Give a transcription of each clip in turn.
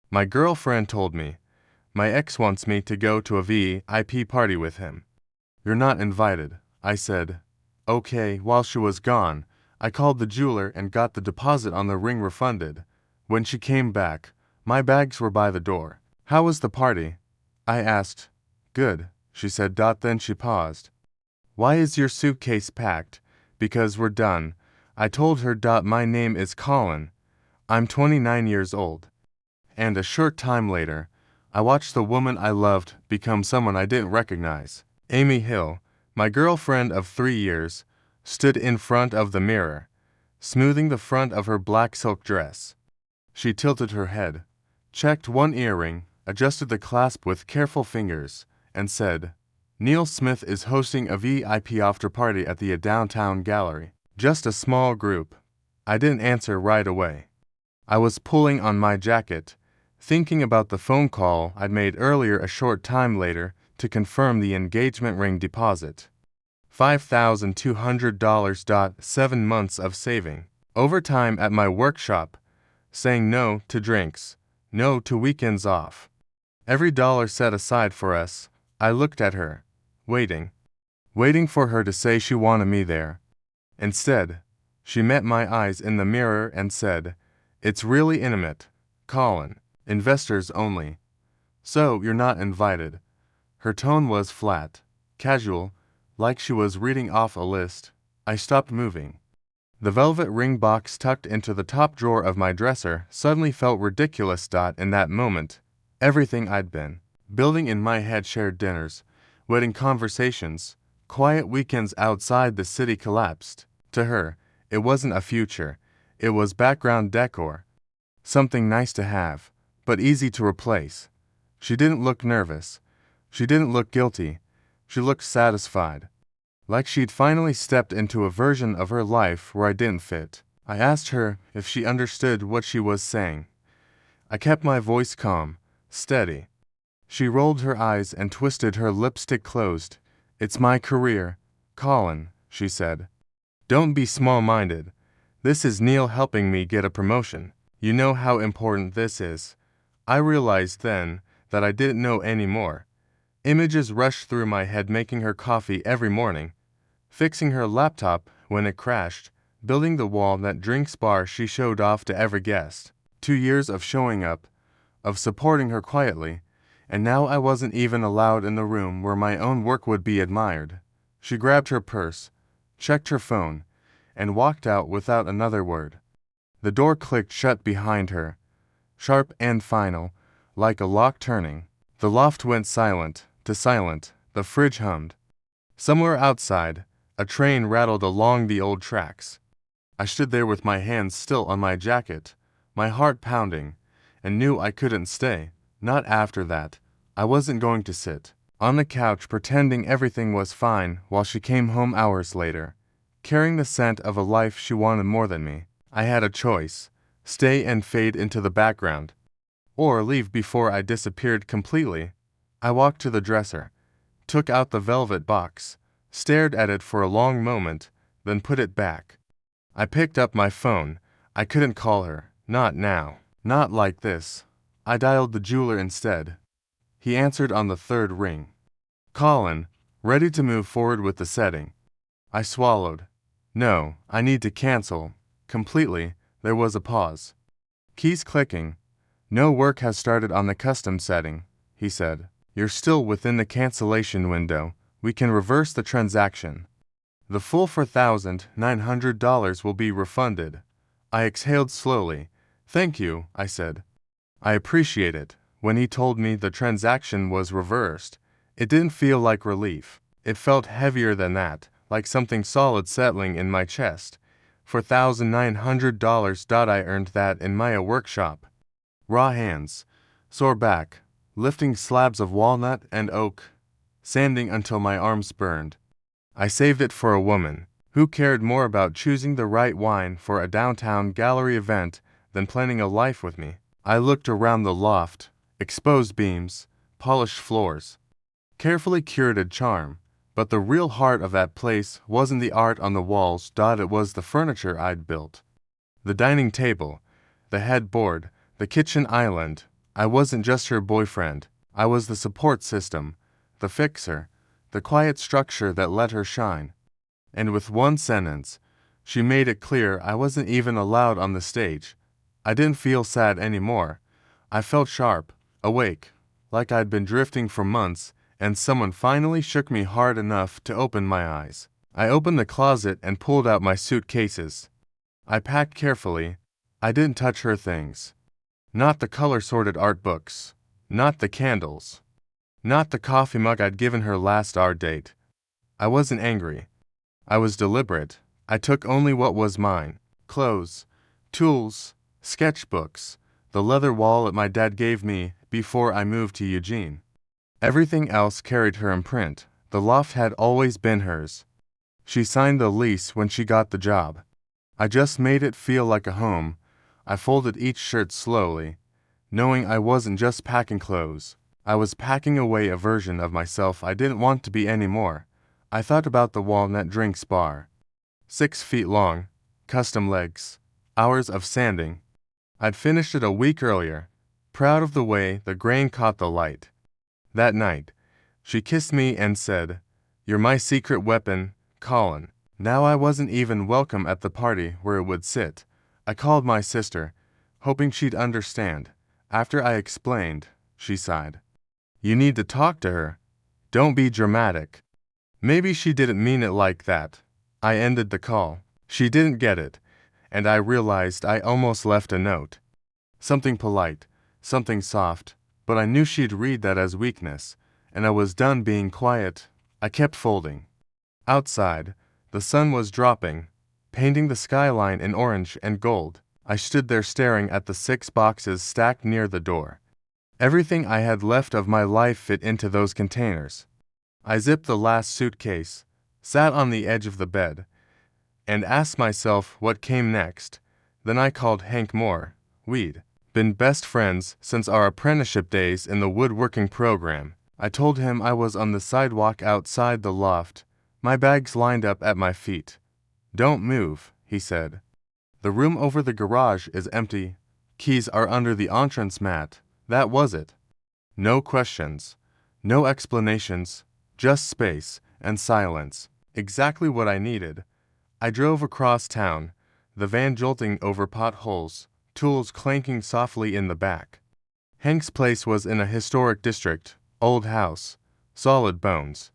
My girlfriend told me. My ex wants me to go to a VIP party with him. You're not invited, I said. Okay, while she was gone, I called the jeweler and got the deposit on the ring refunded. When she came back, my bags were by the door. How was the party? I asked. Good, she said. Then she paused. Why is your suitcase packed? Because we're done. I told her. My name is Colin. I'm 29 years old. And a short time later, I watched the woman I loved become someone I didn't recognize. Amy Hill, my girlfriend of 3 years, stood in front of the mirror, smoothing the front of her black silk dress. She tilted her head, checked one earring, adjusted the clasp with careful fingers, and said, Neil Smith is hosting a VIP after party at the downtown gallery. Just a small group. I didn't answer right away. I was pulling on my jacket, thinking about the phone call I'd made earlier a short time later to confirm the engagement ring deposit. $5,200. 7 months of saving. Overtime at my workshop. Saying no to drinks. No to weekends off. Every dollar set aside for us. I looked at her, waiting for her to say she wanted me there. Instead, she met my eyes in the mirror and said, It's really intimate, Colin, investors only. So you're not invited. Her tone was flat, casual, like she was reading off a list. I stopped moving. The velvet ring box tucked into the top drawer of my dresser suddenly felt ridiculous. In that moment, everything I'd been building in my head, shared dinners, wedding conversations, quiet weekends outside the city, collapsed. To her, it wasn't a future. It was background decor. Something nice to have, but easy to replace. She didn't look nervous. She didn't look guilty. She looked satisfied. Like she'd finally stepped into a version of her life where I didn't fit. I asked her if she understood what she was saying. I kept my voice calm, steady. She rolled her eyes and twisted her lipstick closed. It's my career, Colin, she said. Don't be small-minded. This is Neil helping me get a promotion. You know how important this is. I realized then that I didn't know any more. Images rushed through my head, making her coffee every morning, fixing her laptop when it crashed, building the wall that drinks bar she showed off to every guest. 2 years of showing up, of supporting her quietly, and now I wasn't even allowed in the room where my own work would be admired. She grabbed her purse, checked her phone, and walked out without another word. The door clicked shut behind her, sharp and final, like a lock turning. The loft went silent to silent. The fridge hummed. Somewhere outside, a train rattled along the old tracks. I stood there with my hands still on my jacket, my heart pounding, and knew I couldn't stay. Not after that. I wasn't going to sit on the couch pretending everything was fine while she came home hours later, carrying the scent of a life she wanted more than me. I had a choice: stay and fade into the background, or leave before I disappeared completely. I walked to the dresser, took out the velvet box, stared at it for a long moment, then put it back. I picked up my phone. I couldn't call her. Not now. Not like this. I dialed the jeweler instead. He answered on the third ring. Colin, ready to move forward with the setting. I swallowed. No, I need to cancel. Completely. There was a pause. Keys clicking. No work has started on the custom setting, he said. You're still within the cancellation window. We can reverse the transaction. The full $4,900 will be refunded. I exhaled slowly. Thank you, I said. I appreciate it. When he told me the transaction was reversed, it didn't feel like relief. It felt heavier than that, like something solid settling in my chest. $4,900. I earned that in my workshop. Raw hands, sore back, lifting slabs of walnut and oak, sanding until my arms burned. I saved it for a woman who cared more about choosing the right wine for a downtown gallery event than planning a life with me. I looked around the loft, exposed beams, polished floors, carefully curated charm, but the real heart of that place wasn't the art on the walls. It was the furniture I'd built. The dining table, the headboard, the kitchen island. I wasn't just her boyfriend. I was the support system, the fixer, the quiet structure that let her shine. And with one sentence, she made it clear I wasn't even allowed on the stage. I didn't feel sad anymore. I felt sharp, awake, like I'd been drifting for months, and someone finally shook me hard enough to open my eyes. I opened the closet and pulled out my suitcases. I packed carefully. I didn't touch her things. Not the color-sorted art books. Not the candles. Not the coffee mug I'd given her last our date. I wasn't angry. I was deliberate. I took only what was mine. Clothes, tools, sketchbooks, the leather wallet my dad gave me before I moved to Eugene. Everything else carried her imprint. The loft had always been hers. She signed the lease when she got the job. I just made it feel like a home. I folded each shirt slowly, knowing I wasn't just packing clothes. I was packing away a version of myself I didn't want to be anymore. I thought about the Walnut Drinks bar. 6 feet long, custom legs, hours of sanding. I'd finished it a week earlier, proud of the way the grain caught the light. That night, she kissed me and said, "You're my secret weapon, Colin." Now I wasn't even welcome at the party where it would sit. I called my sister, hoping she'd understand. After I explained, she sighed. "You need to talk to her. Don't be dramatic." Maybe she didn't mean it like that. I ended the call. She didn't get it, and I realized I almost left a note. Something polite, something soft, but I knew she'd read that as weakness, and I was done being quiet. I kept folding. Outside, the sun was dropping, painting the skyline in orange and gold. I stood there staring at the 6 boxes stacked near the door. Everything I had left of my life fit into those containers. I zipped the last suitcase, sat on the edge of the bed, and asked myself what came next. Then I called Hank Moore. We'd been best friends since our apprenticeship days in the woodworking program. I told him I was on the sidewalk outside the loft, my bags lined up at my feet. "Don't move," he said. "The room over the garage is empty. Keys are under the entrance mat." That was it. No questions, no explanations, just space and silence. Exactly what I needed. I drove across town, the van jolting over potholes, tools clanking softly in the back. Hank's place was in a historic district, old house, solid bones.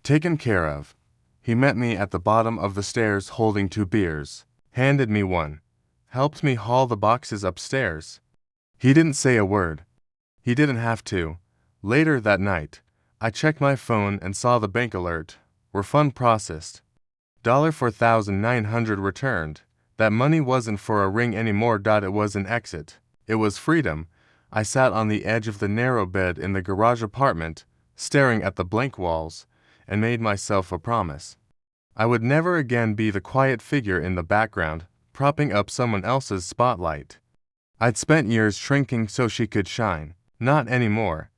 Taken care of. He met me at the bottom of the stairs holding 2 beers, handed me one, helped me haul the boxes upstairs. He didn't say a word. He didn't have to. Later that night, I checked my phone and saw the bank alert. Refund processed. $4,900 returned. That money wasn't for a ring anymore. It was an exit. It was freedom. I sat on the edge of the narrow bed in the garage apartment, staring at the blank walls, and made myself a promise. I would never again be the quiet figure in the background, propping up someone else's spotlight. I'd spent years shrinking so she could shine. Not anymore.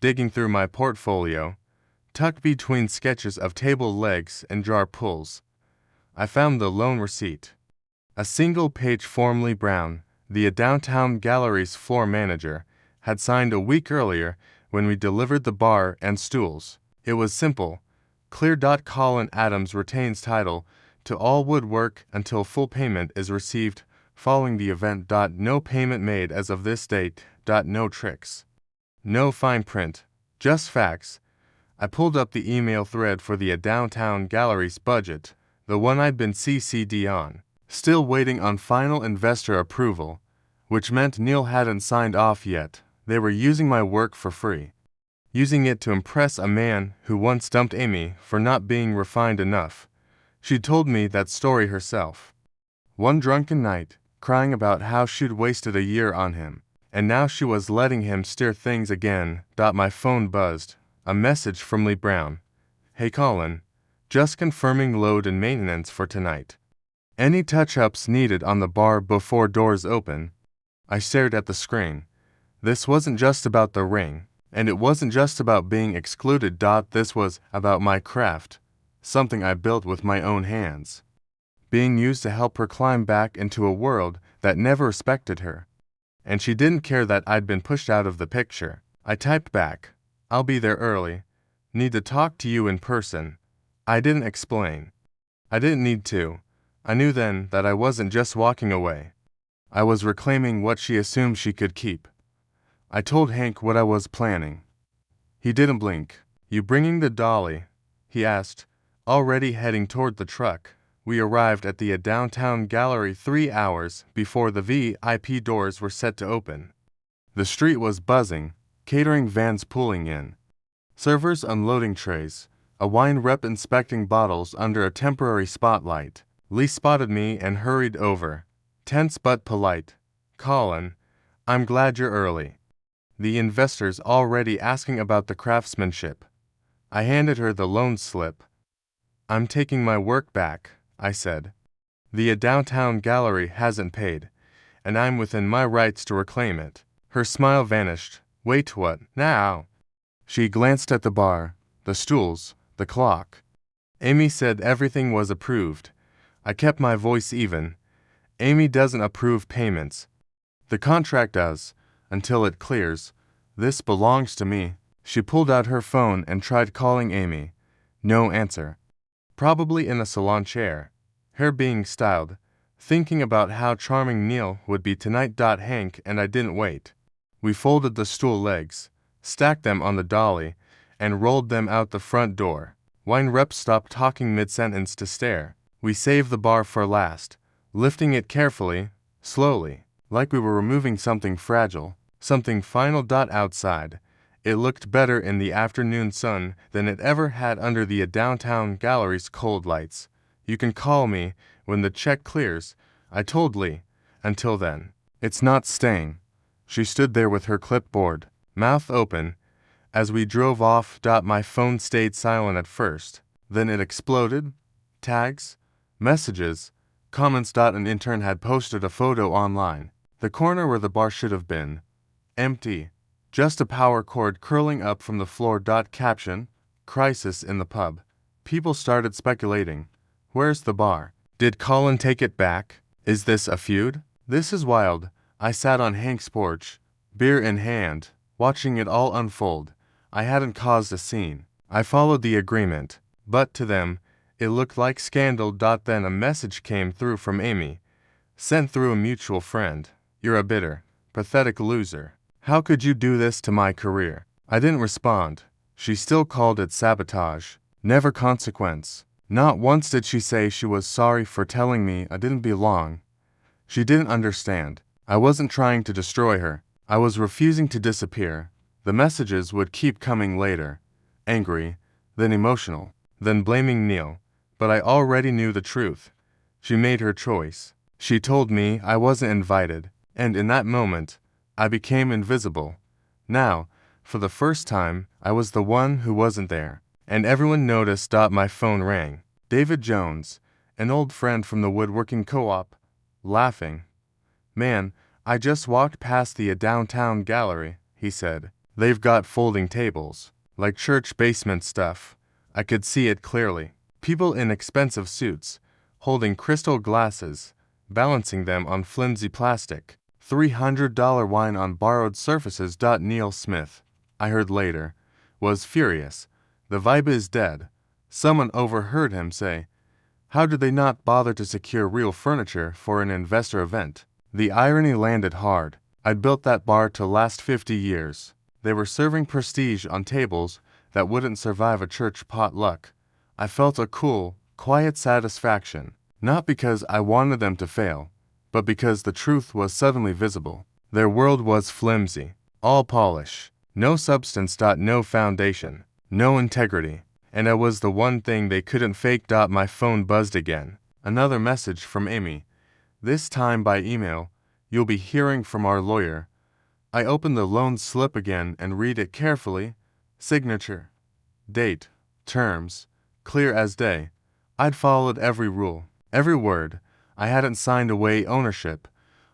Digging through my portfolio, tucked between sketches of table legs and jar pulls, I found the loan receipt. A single page formally brown, the downtown gallery's floor manager, had signed a week earlier when we delivered the bar and stools. It was simple. Clear. Colin Adams retains title to all woodwork until full payment is received following the event. No payment made as of this date. No tricks. No fine print. Just facts. I pulled up the email thread for the downtown gallery's budget, the one I'd been CC'd on. Still waiting on final investor approval, which meant Neil hadn't signed off yet. They were using my work for free. Using it to impress a man who once dumped Amy for not being refined enough. She'd told me that story herself. One drunken night, crying about how she'd wasted a year on him, and now she was letting him steer things again. My phone buzzed. A message from Lee Brown. "Hey Colin, just confirming load and maintenance for tonight. Any touch-ups needed on the bar before doors open?" I stared at the screen. This wasn't just about the ring, and it wasn't just about being excluded. This was about my craft, something I built with my own hands, being used to help her climb back into a world that never respected her. and she didn't care that I'd been pushed out of the picture. I typed back, "I'll be there early. Need to talk to you in person." I didn't explain. I didn't need to. I knew then that I wasn't just walking away. I was reclaiming what she assumed she could keep. I told Hank what I was planning. He didn't blink. "You bringing the dolly?" he asked, already heading toward the truck. We arrived at the downtown gallery 3 hours before the VIP doors were set to open. The street was buzzing, catering vans pulling in, servers unloading trays, a wine rep inspecting bottles under a temporary spotlight. Lee spotted me and hurried over, tense but polite. "Colin, I'm glad you're early. The investor's already asking about the craftsmanship." I handed her the loan slip. "I'm taking my work back," I said. "The downtown gallery hasn't paid, and I'm within my rights to reclaim it." Her smile vanished. "Wait, what now?" She glanced at the bar, the stools, the clock. "Amy said everything was approved." I kept my voice even. "Amy doesn't approve payments. The contract does, until it clears. This belongs to me." She pulled out her phone and tried calling Amy. No answer. Probably in a salon chair, hair being styled, thinking about how charming Neil would be tonight. Hank and I didn't wait. We folded the stool legs, stacked them on the dolly, and rolled them out the front door. Wine rep stopped talking mid-sentence to stare. We saved the bar for last, lifting it carefully, slowly, like we were removing something fragile, something final. Outside, it looked better in the afternoon sun than it ever had under the downtown gallery's cold lights. "You can call me when the check clears," I told Lee. "Until then, it's not staying." She stood there with her clipboard, mouth open. As we drove off, my phone stayed silent at first. Then it exploded. Tags, messages, comments. An intern had posted a photo online. The corner where the bar should have been. Empty. Just a power cord curling up from the floor. Caption, "Crisis in the pub." People started speculating. Where's the bar? Did Colin take it back? Is this a feud? This is wild. I sat on Hank's porch, beer in hand, watching it all unfold. I hadn't caused a scene. I followed the agreement, but to them, it looked like scandal. Then a message came through from Amy, sent through a mutual friend. "You're a bitter, pathetic loser. How could you do this to my career?" I didn't respond. She still called it sabotage. Never consequence. Not once did she say she was sorry for telling me I didn't belong. She didn't understand. I wasn't trying to destroy her. I was refusing to disappear. The messages would keep coming later. Angry, then emotional, then blaming Neil. But I already knew the truth. She made her choice. She told me I wasn't invited, and in that moment, I became invisible. Now, for the first time, I was the one who wasn't there. And everyone noticed. My phone rang. David Jones, an old friend from the woodworking co-op, laughing. "Man, I just walked past the downtown gallery," he said. "They've got folding tables, like church basement stuff." I could see it clearly. People in expensive suits, holding crystal glasses, balancing them on flimsy plastic. $300 wine on borrowed surfaces. Neil Smith, I heard later, was furious. "The vibe is dead." Someone overheard him say, "How did they not bother to secure real furniture for an investor event?" The irony landed hard. I'd built that bar to last 50 years. They were serving prestige on tables that wouldn't survive a church potluck. I felt a cool, quiet satisfaction, not because I wanted them to fail, but because the truth was suddenly visible. Their world was flimsy, all polish, no substance. No foundation, no integrity, and I was the one thing they couldn't fake. My phone buzzed again. Another message from Amy, this time by email. "You'll be hearing from our lawyer." I opened the loan slip again and read it carefully. Signature, date, terms, clear as day. I'd followed every rule, every word. I hadn't signed away ownership.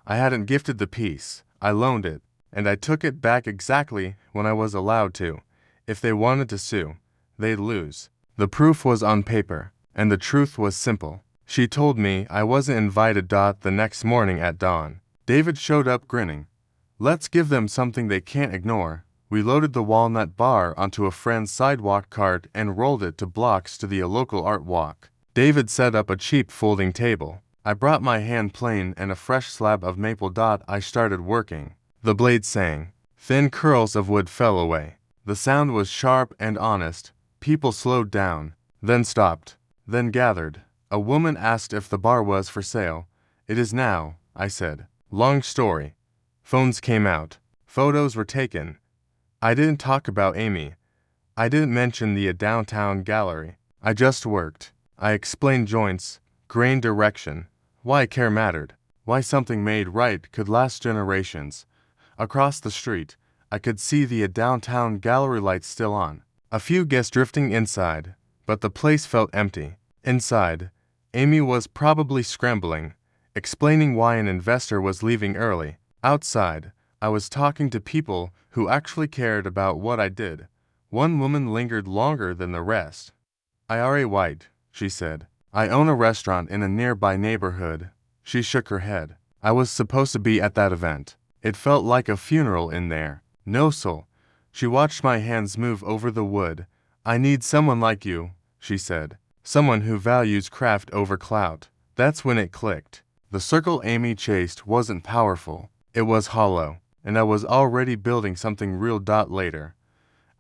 I hadn't gifted the piece. I loaned it, and I took it back exactly when I was allowed to. If they wanted to sue, they'd lose. The proof was on paper, and the truth was simple. She told me I wasn't invited. The next morning at dawn, David showed up grinning. Let's give them something they can't ignore. We loaded the walnut bar onto a friend's sidewalk cart and rolled it to blocks to the local art walk. David set up a cheap folding table. I brought my hand plane and a fresh slab of maple dot. I started working. The blade sang. Thin curls of wood fell away. The sound was sharp and honest. People slowed down, then stopped, then gathered. A woman asked if the bar was for sale. It is now, I said. Long story. Phones came out. Photos were taken. I didn't talk about Amy. I didn't mention the downtown gallery. I just worked. I explained joints, grain direction, why care mattered, why something made right could last generations. Across the street, I could see the downtown gallery lights still on. A few guests drifting inside, but the place felt empty. Inside, Amy was probably scrambling, explaining why an investor was leaving early. Outside, I was talking to people who actually cared about what I did. One woman lingered longer than the rest. Ira White, she said. I own a restaurant in a nearby neighborhood. She shook her head. I was supposed to be at that event. It felt like a funeral in there. No soul. She watched my hands move over the wood. I need someone like you, she said. Someone who values craft over clout. That's when it clicked. The circle Amy chased wasn't powerful. It was hollow, and I was already building something real. Later,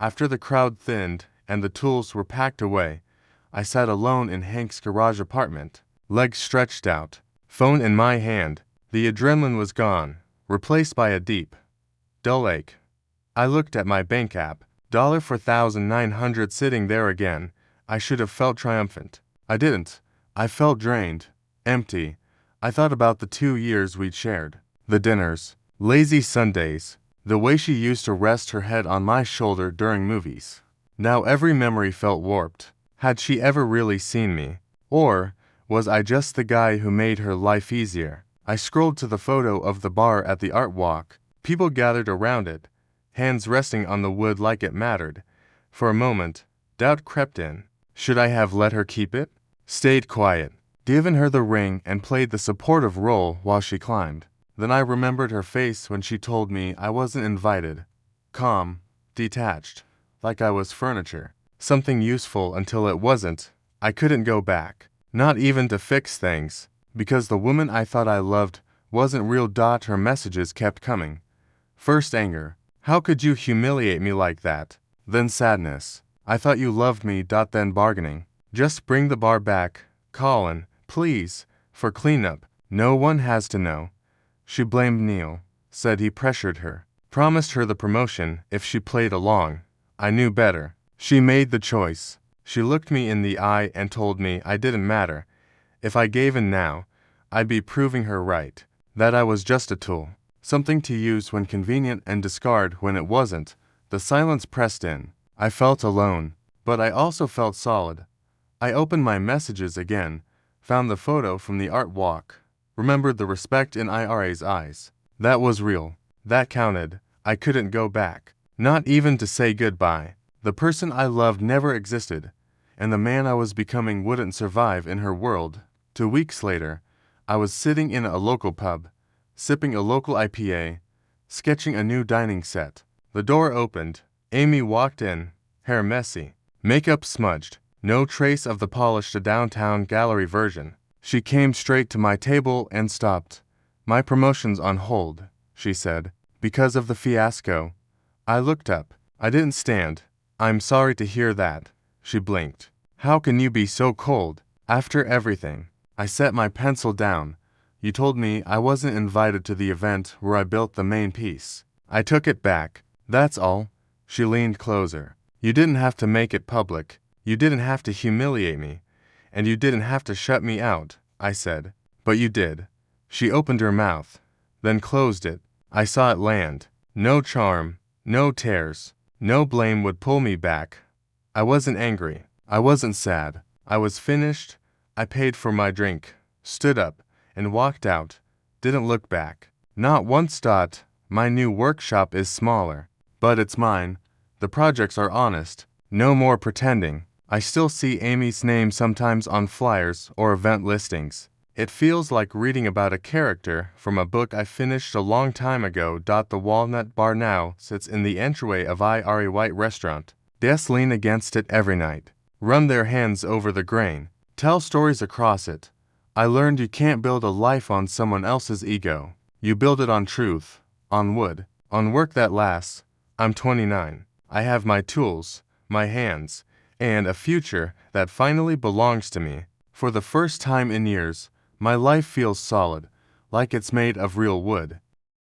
after the crowd thinned and the tools were packed away, I sat alone in Hank's garage apartment, legs stretched out, phone in my hand. The adrenaline was gone, replaced by a deep, dull ache. I looked at my bank app, $4,900 sitting there again. I should have felt triumphant. I didn't. I felt drained, empty. I thought about the 2 years we'd shared. The dinners, lazy Sundays, the way she used to rest her head on my shoulder during movies. Now every memory felt warped. Had she ever really seen me? Or was I just the guy who made her life easier? I scrolled to the photo of the bar at the art walk. People gathered around it, hands resting on the wood like it mattered. For a moment, doubt crept in. Should I have let her keep it? Stayed quiet, given her the ring and played the supportive role while she climbed. Then I remembered her face when she told me I wasn't invited. Calm, detached, like I was furniture. Something useful until it wasn't. I couldn't go back, not even to fix things, because the woman I thought I loved wasn't real. Her messages kept coming. First anger. How could you humiliate me like that? Then sadness. I thought you loved me. Then bargaining. Just bring the bar back, Colin, please, for cleanup. No one has to know. She blamed Neil, said he pressured her, promised her the promotion if she played along. I knew better. She made the choice. She looked me in the eye and told me I didn't matter. If I gave in now, I'd be proving her right, that I was just a tool, something to use when convenient and discard when it wasn't. The silence pressed in. I felt alone, but I also felt solid. I opened my messages again, found the photo from the art walk, remembered the respect in Ira's eyes. That was real. That counted. I couldn't go back, not even to say goodbye. The person I loved never existed, and the man I was becoming wouldn't survive in her world. 2 weeks later, I was sitting in a local pub, sipping a local IPA, sketching a new dining set. The door opened. Amy walked in, hair messy, makeup smudged, no trace of the polished downtown gallery version. She came straight to my table and stopped. My promotion's on hold, she said, because of the fiasco. I looked up. I didn't stand. I'm sorry to hear that, she blinked. How can you be so cold, after everything? I set my pencil down. You told me I wasn't invited to the event where I built the main piece. I took it back. That's all. She leaned closer. You didn't have to make it public. You didn't have to humiliate me. And you didn't have to shut me out, I said. But you did. She opened her mouth, then closed it. I saw it land. No charm, no tears. No blame would pull me back. I wasn't angry. I wasn't sad. I was finished. I paid for my drink, stood up, and walked out. Didn't look back. Not once. My new workshop is smaller, but it's mine. The projects are honest. No more pretending. I still see Amy's name sometimes on flyers or event listings. It feels like reading about a character from a book I finished a long time ago. The Walnut Bar now sits in the entryway of IRA White restaurant. Guests lean against it every night, run their hands over the grain, tell stories across it. I learned you can't build a life on someone else's ego. You build it on truth, on wood, on work that lasts. I'm 29. I have my tools, my hands, and a future that finally belongs to me. For the first time in years, my life feels solid, like it's made of real wood.